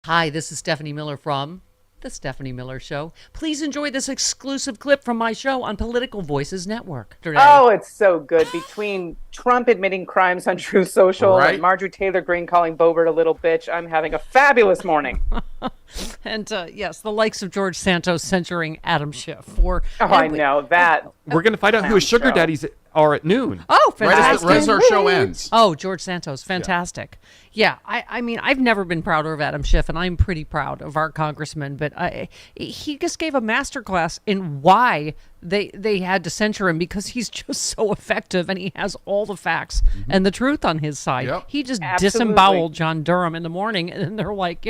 Hi, this is Stephanie Miller from The Stephanie Miller Show. Please enjoy this exclusive clip from my show on Political Voices Network today. Oh, it's so good. Between Trump admitting crimes on Truth Social and Right? Marjorie Taylor Greene calling Boebert a little bitch, I'm having a fabulous morning. And yes, the likes of George Santos censuring Adam Schiff. For Oh, I know that. We're going to find out who his sugar show. daddies are at noon. Oh, Right fantastic. as our show ends. Oh, George Santos, fantastic. Yeah, I mean, I've never been prouder of Adam Schiff, and I'm pretty proud of our congressman, but he just gave a masterclass in why they had to censure him, because he's just so effective and he has all the facts and the truth on his side. Yep. He just Absolutely. disemboweled John Durham in the morning, and they're like,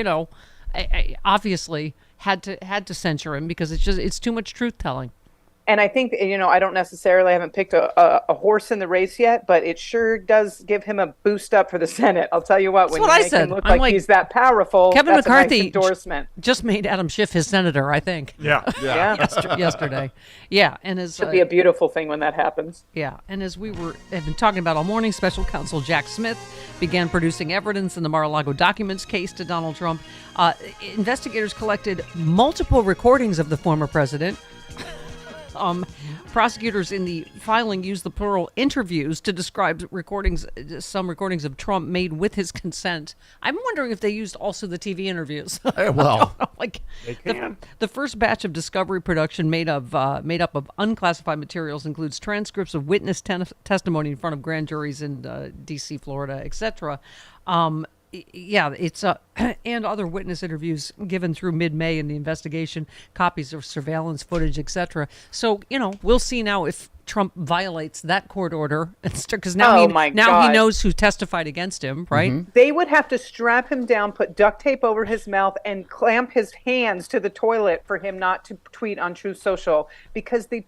I obviously had to censure him because it's too much truth telling. And I think, I don't necessarily haven't picked a horse in the race yet, but it sure does give him a boost up for the Senate. I'll tell you what, when what you I make said. him look I'm like like, he's that powerful, Kevin that's McCarthy a nice endorsement. just made Adam Schiff his senator, I think. Yeah. Yesterday. Yeah, and as It'll be a beautiful thing when that happens. yeah, and as we have been talking about all morning, special counsel Jack Smith began producing evidence in the Mar-a-Lago documents case to Donald Trump. Investigators collected multiple recordings of the former president. Prosecutors in the filing used the plural interviews to describe some recordings of Trump made with his consent. I'm wondering if they used also the TV interviews. Well, Like they can. the first batch of discovery production made up of unclassified materials includes transcripts of witness testimony in front of grand juries in D.C., Florida, etc. Yeah, it's and other witness interviews given through mid-May in the investigation, copies of surveillance footage, etc. So we'll see now if Trump violates that court order, because now he God. knows who testified against him, right? They would have to strap him down, put duct tape over his mouth, and clamp his hands to the toilet for him not to tweet on Truth Social, because they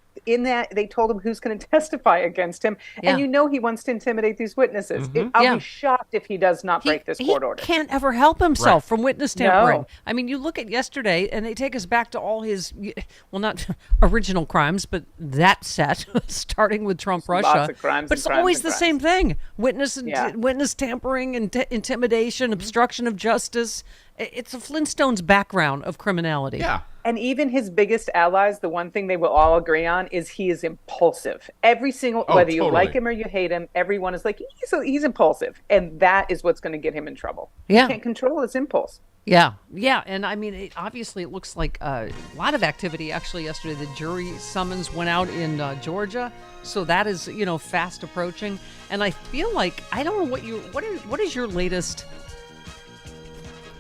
told him who's going to testify against him, Yeah. and he wants to intimidate these witnesses. I'll Yeah. be shocked if he does not break this court order. He can't ever help himself Right. from witness tampering. No. I mean, you look at yesterday, and they take us back to all his, well, not original crimes, but that set, starting with Trump, Russia. Lots of crimes but and it's crimes always and the crimes. same thing: witness Yeah. witness tampering, and intimidation, obstruction of justice. It's a Flintstones background of criminality. Yeah. And even his biggest allies, the one thing they will all agree on is he is impulsive. Every single, Oh, whether you totally. like him or you hate him, everyone is like, he's impulsive. And that is what's going to get him in trouble. Yeah. He can't control his impulse. Yeah, and I mean, obviously, it looks like a lot of activity actually yesterday. The jury summons went out in Georgia, so that is fast approaching. And I feel like I don't know what is your latest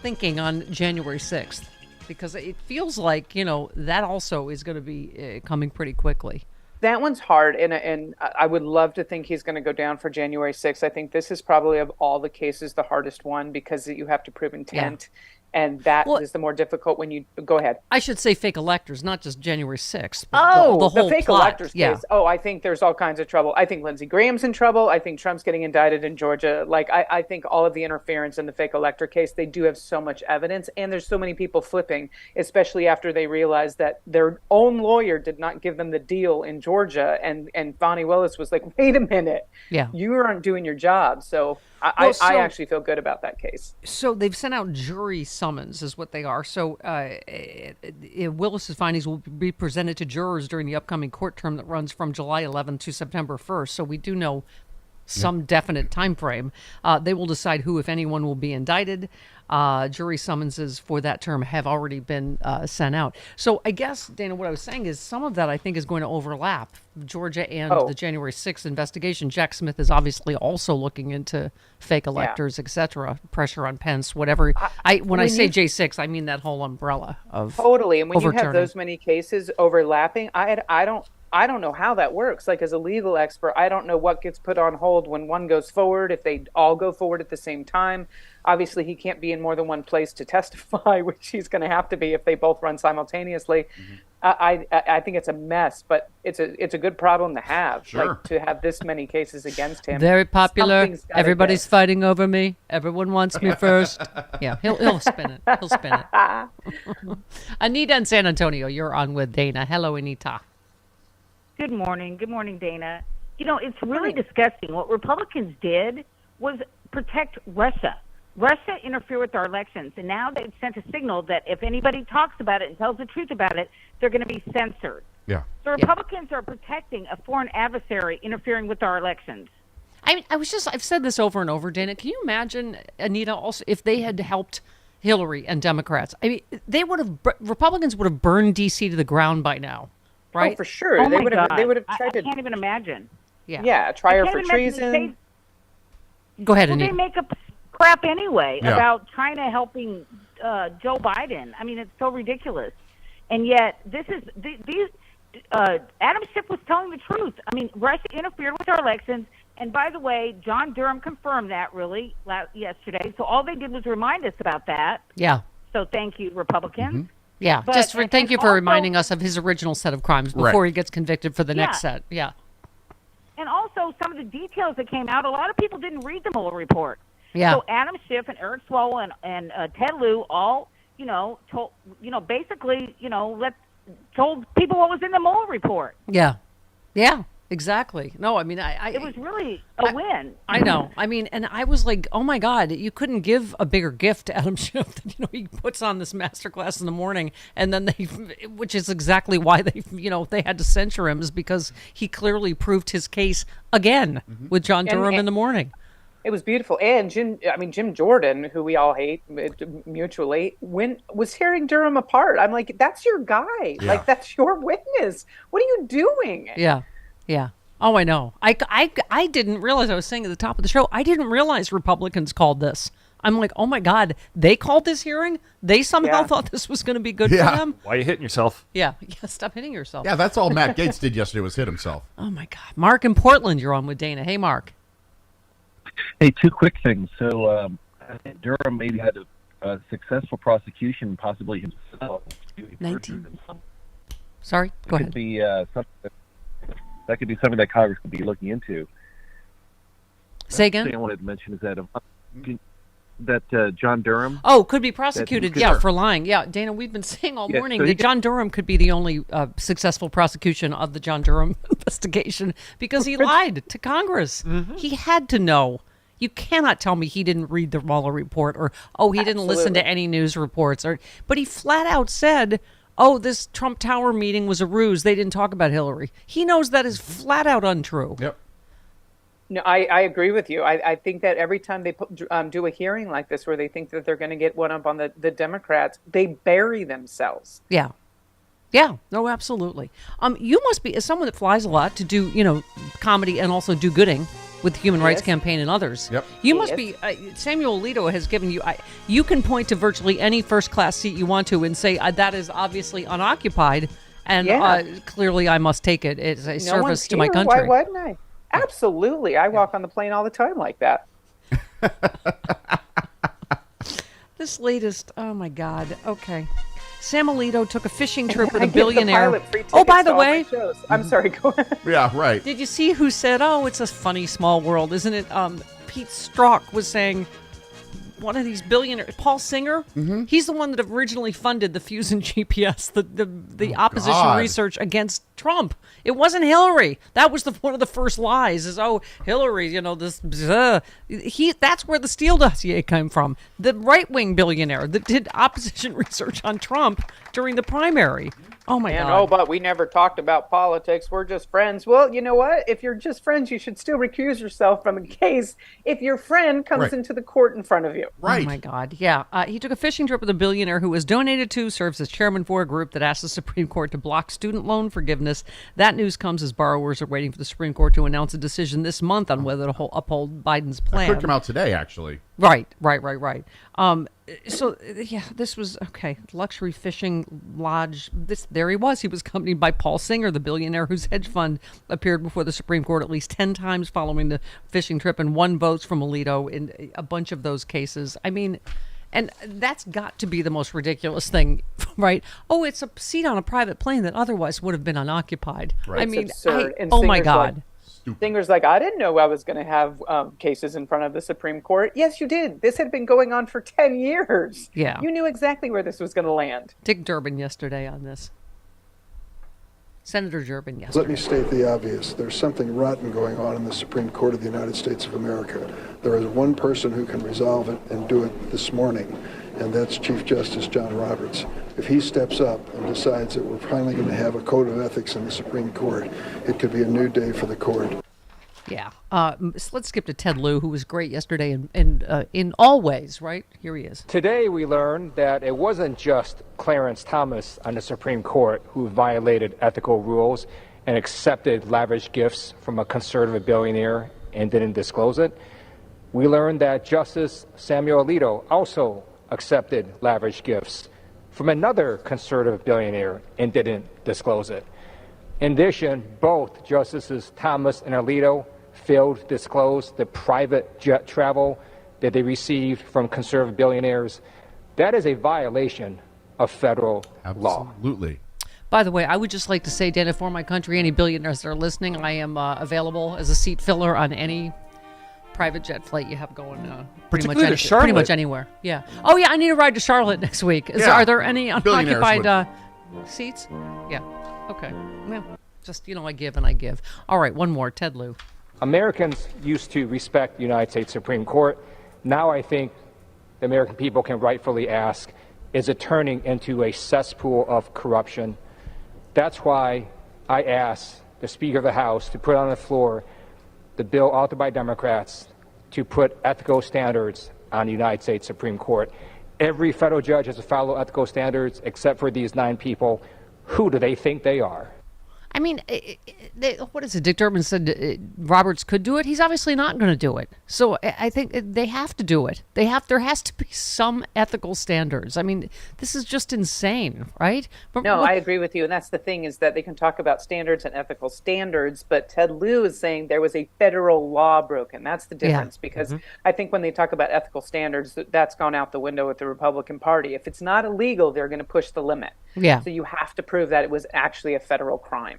thinking on January 6th, because it feels like that also is going to be coming pretty quickly. That one's hard, and I would love to think he's going to go down for January 6th. I think this is probably, of all the cases, the hardest one, because you have to prove intent, and that is the more difficult when you go ahead. I should say fake electors, not just January 6th. But the whole fake plot. electors case. Oh, I think there's all kinds of trouble. I think Lindsey Graham's in trouble. I think Trump's getting indicted in Georgia. Like, I think all of the interference in the fake elector case, they do have so much evidence, and there's so many people flipping, especially after they realized that their own lawyer did not give them the deal in Georgia, and Bonnie Willis was like, wait a minute, Yeah. you aren't doing your job. So I actually feel good about that case. So they've sent out jury summons, is what they are. So Willis's findings will be presented to jurors during the upcoming court term that runs from July 11th to September 1st. So we do know some definite time frame. They will decide who, if anyone, will be indicted. Jury summonses for that term have already been sent out. So I guess, Dana, what I was saying is some of that I think is going to overlap Georgia and the January 6th investigation. Jack Smith is obviously also looking into fake electors, etc., pressure on Pence, whatever. When I say J6, I mean that whole umbrella of Totally. And when you have overturning. those many cases overlapping, I don't know how that works. Like, as a legal expert, I don't know what gets put on hold when one goes forward, if they all go forward at the same time. Obviously, he can't be in more than one place to testify, which he's going to have to be if they both run simultaneously. I think it's a mess, but it's a good problem to have. Sure. Like, to have this many cases against him. Very popular. Something's gotta Everybody's give. fighting over me. Everyone wants me first. Yeah, he'll spin it. He'll spin it. Anita in San Antonio, you're on with Dana. Hello, Anita. Good morning. Good morning, Dana. It's really disgusting. What Republicans did was protect Russia. Russia interfered with our elections, and now they've sent a signal that if anybody talks about it and tells the truth about it, they're going to be censored. Yeah. So Republicans are protecting a foreign adversary interfering with our elections. I've said this over and over, Dana. Can you imagine, Anita, also, if they had helped Hillary and Democrats? I mean, Republicans would have burned D.C. to the ground by now, right? Oh, for sure. Oh they my would have. God. They would have I tried to. can't even imagine. Yeah, try her I for can't imagine treason. Go ahead, Well, Anita. they make up crap anyway Yeah. about China helping Joe Biden. I mean, it's so ridiculous. And yet, Adam Schiff was telling the truth. I mean, Russia interfered with our elections. And by the way, John Durham confirmed that really yesterday. So all they did was remind us about that. Yeah. So thank you, Republicans. Yeah. But- Thank you for also- reminding us of his original set of crimes before he gets convicted for the next set. Yeah. And also some of the details that came out, a lot of people didn't read the Mueller report. Yeah. So Adam Schiff and Eric Swalwell and Ted Lieu all, told people what was in the Mueller report. Yeah. Yeah. Exactly. No, I mean, It was really a win. I know. I mean, and I was like, oh my God, you couldn't give a bigger gift to Adam Schiff than, he puts on this masterclass in the morning. And then which is exactly why they had to censure him, is because he clearly proved his case again with John Durham in the morning. It was beautiful. And Jim Jordan, who we all hate mutually, was tearing Durham apart. I'm like, that's your guy. Yeah. Like, that's your witness. What are you doing? Yeah. Yeah. Oh, I know. I didn't realize, I was saying at the top of the show, I didn't realize Republicans called this. I'm like, oh my God, they called this hearing? They somehow thought this was going to be good for them? Why are you hitting yourself? Yeah. Stop hitting yourself. Yeah, that's all Matt Gaetz did yesterday was hit himself. Oh my God. Mark in Portland, you're on with Dana. Hey, Mark. Hey, two quick things. So I think Durham maybe had a successful prosecution, possibly himself. 19. Sorry, go ahead. Could be that could be something that Congress could be looking into. Say The thing I again? wanted to mention is that John Durham. Oh, could be prosecuted, Sure. for lying. Yeah, Dana, we've been saying all Yeah, morning so that he- John Durham could be the only successful prosecution of the John Durham investigation because he lied to Congress. He had to know. You cannot tell me he didn't read the Mueller report or, he didn't listen to any news reports. But he flat out said, this Trump Tower meeting was a ruse. They didn't talk about Hillary. He knows that is flat out untrue. Yep. No, I agree with you. I think that every time they do a hearing like this where they think that they're going to get one up on the Democrats, they bury themselves. Yeah. Yeah. No, absolutely. You must be, as someone that flies a lot to do, comedy and also do gooding with the Human Rights Yes. Campaign and others. Yep. You must Yes. be, Samuel Alito has given you, you can point to virtually any first-class seat you want to and say, that is obviously unoccupied, and Yeah. Clearly I must take it. It's a No service one's to my here. country. Why wouldn't I? Absolutely. I walk on the plane all the time like that. This latest, oh my God. Okay. Sam Alito took a fishing trip with I a give the billionaire. pilot free Oh, by tickets the to all my way, shows. I'm sorry, go ahead. Yeah, right. did you see who said, it's a funny small world, isn't it? Pete Strzok was saying, one of these billionaires, Paul Singer, he's the one that originally funded the Fusion GPS, the opposition God. research against Trump. It wasn't Hillary. That was one of the first lies is, Hillary, this, that's where the Steele dossier came from. The right-wing billionaire that did opposition research on Trump during the primary. Oh my And God. but we never talked about politics. We're just friends. Well, you know what? If you're just friends, you should still recuse yourself from a case if your friend comes Right. into the court in front of you. Right. Oh my God. Yeah. He took a fishing trip with a billionaire who was donated to, serves as chairman for a group that asked the Supreme Court to block student loan forgiveness. That news comes as borrowers are waiting for the Supreme Court to announce a decision this month on whether to uphold Biden's plan. Could come out today, actually. Right. So this was okay. Luxury fishing lodge. There he was. He was accompanied by Paul Singer, the billionaire whose hedge fund appeared before the Supreme Court at least 10 times following the fishing trip, and won votes from Alito in a bunch of those cases. I mean, and that's got to be the most ridiculous thing, right? It's a seat on a private plane that otherwise would have been unoccupied. Right. I It's mean, absurd. And oh my Singer's God. like, Singer's like, I didn't know I was going to have cases in front of the Supreme Court. Yes, you did. This had been going on for 10 years. Yeah. You knew exactly where this was going to land. Dick Durbin yesterday on this. Senator Durbin Let yesterday. me state the obvious. There's something rotten going on in the Supreme Court of the United States of America. There is one person who can resolve it and do it this morning, and that's Chief Justice John Roberts. If he steps up and decides that we're finally going to have a code of ethics in the Supreme Court, it could be a new day for the court. Yeah. So let's skip to Ted Lieu, who was great yesterday in all ways, right? Here he is. Today we learned that it wasn't just Clarence Thomas on the Supreme Court who violated ethical rules and accepted lavish gifts from a conservative billionaire and didn't disclose it. We learned that Justice Samuel Alito also accepted lavish gifts from another conservative billionaire and didn't disclose it. In addition, both Justices Thomas and Alito failed to disclose the private jet travel that they received from conservative billionaires. That is a violation of federal law. Absolutely. By the way, I would just like to say, Dana, for my country, any billionaires that are listening, I am available as a seat filler on any private jet flight you have going pretty Particularly to much Charlotte. anywhere. Yeah. Oh, yeah, I need a ride to Charlotte next week. Yeah. Are there any Billionaires unoccupied seats? Yeah. Okay. Well, just, I give and I give. All right, one more. Ted Lieu. Americans used to respect the United States Supreme Court. Now I think the American people can rightfully ask, is it turning into a cesspool of corruption? That's why I asked the Speaker of the House to put on the floor the bill authored by Democrats to put ethical standards on the United States Supreme Court. Every federal judge has to follow ethical standards except for these 9 people. Who do they think they are? I mean, what is it? Dick Durbin said Roberts could do it. He's obviously not going to do it. So I think they have to do it. There has to be some ethical standards. I mean, this is just insane, right? But No, I agree with you. And that's the thing, is that they can talk about standards and ethical standards, but Ted Lieu is saying there was a federal law broken. That's the difference, because I think when they talk about ethical standards, that's gone out the window with the Republican Party. If it's not illegal, they're going to push the limit. Yeah. So you have to prove that it was actually a federal crime.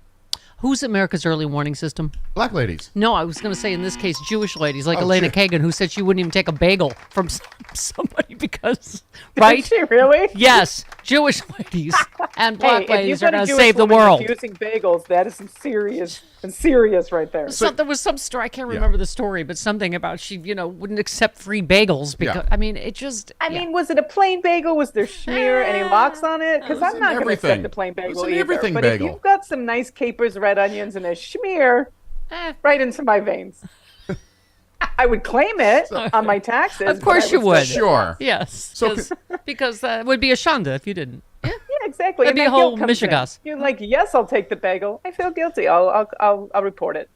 Who's America's early warning system? Black ladies. No, I was going to say in this case, Jewish ladies like Elena Kagan, who said she wouldn't even take a bagel from somebody because, right? Did she really? Yes, Jewish ladies and black Hey, ladies if are you've got going a to Jewish save the woman world. Using bagels, that is some serious right there. There was some story, I can't remember the story, but something about she, wouldn't accept free bagels because, I mean, it just. I mean, was it a plain bagel? Was there schmear, any lox on it? Because I'm not going to accept a plain bagel It was an either. everything But bagel. if you've got some nice capers, red onions, and a schmear, right into my veins. I would claim it on my taxes. Of course you would. Sure. Yes. So because it would be a shanda if you didn't. Yeah. Yeah, exactly. That'd And be a that guilt whole comes in. mishigas. You're like, yes, I'll take the bagel. I feel guilty. I'll report it.